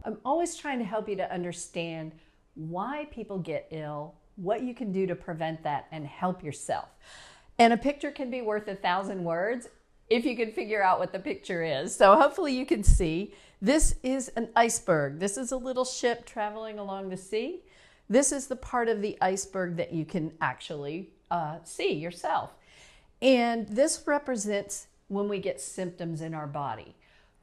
I'm always trying to help you to understand why people get ill, what you can do to prevent that, and help yourself. And a picture can be worth 1,000 words if you can figure out what the picture is. So hopefully you can see, this is an iceberg. This is a little ship traveling along the sea. This is the part of the iceberg that you can actually see yourself. And this represents when we get symptoms in our body.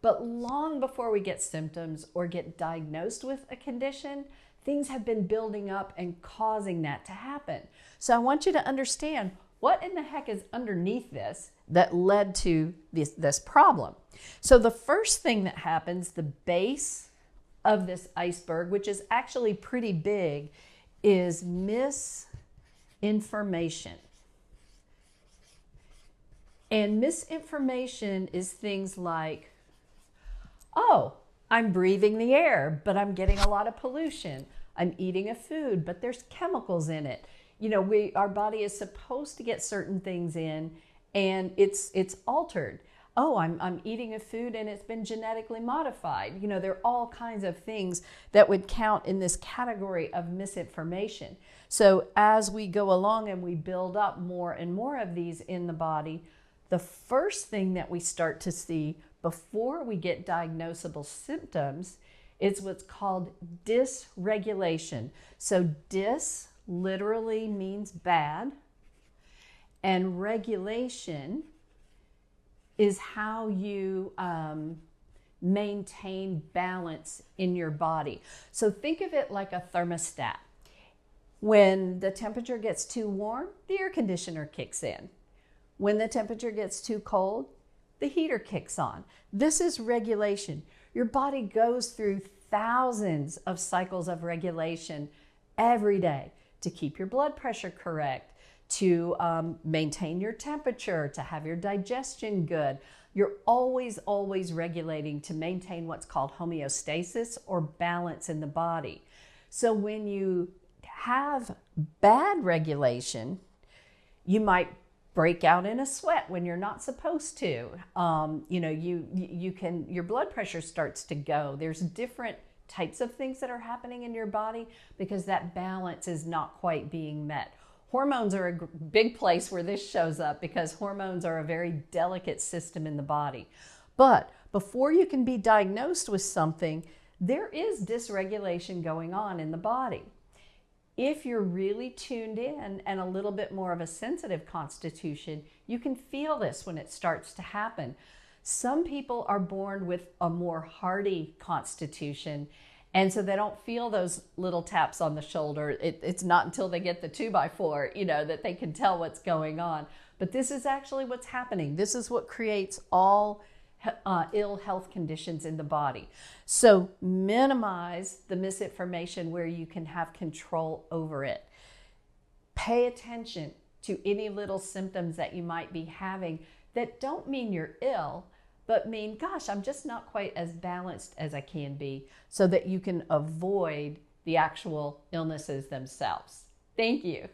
But long before we get symptoms or get diagnosed with a condition, things have been building up and causing that to happen. So I want you to understand what in the heck is underneath this that led to this problem. So the first thing that happens, the base of this iceberg, which is actually pretty big, is misinformation. And misinformation is things like, oh, I'm breathing the air, but I'm getting a lot of pollution. I'm eating a food, but there's chemicals in it. You know, our body is supposed to get certain things in, and it's altered. Oh, I'm eating a food and it's been genetically modified. You know, there are all kinds of things that would count in this category of misinformation. So as we go along and we build up more and more of these in the body, the first thing that we start to see before we get diagnosable symptoms is what's called dysregulation. So dys literally means bad, and regulation is how you maintain balance in your body. So think of it like a thermostat. When the temperature gets too warm, the air conditioner kicks in. When the temperature gets too cold, the heater kicks on. This is regulation. Your body goes through thousands of cycles of regulation every day to keep your blood pressure correct, to maintain your temperature, to have your digestion good. You're always regulating to maintain what's called homeostasis, or balance in the body. So when you have bad regulation, you might break out in a sweat when you're not supposed to. You know, your blood pressure starts to go. There's different types of things that are happening in your body because that balance is not quite being met. Hormones are a big place where this shows up because hormones are a very delicate system in the body. But before you can be diagnosed with something, there is dysregulation going on in the body. If you're really tuned in and a little bit more of a sensitive constitution, you can feel this when it starts to happen. Some people are born with a more hardy constitution, and so they don't feel those little taps on the shoulder. It's not until they get the 2x4, you know, that they can tell what's going on. But this is actually what's happening. This is what creates all ill health conditions in the body. So minimize the misinformation where you can have control over it. Pay attention to any little symptoms that you might be having that don't mean you're ill, but mean, gosh, I'm just not quite as balanced as I can be, so that you can avoid the actual illnesses themselves. Thank you.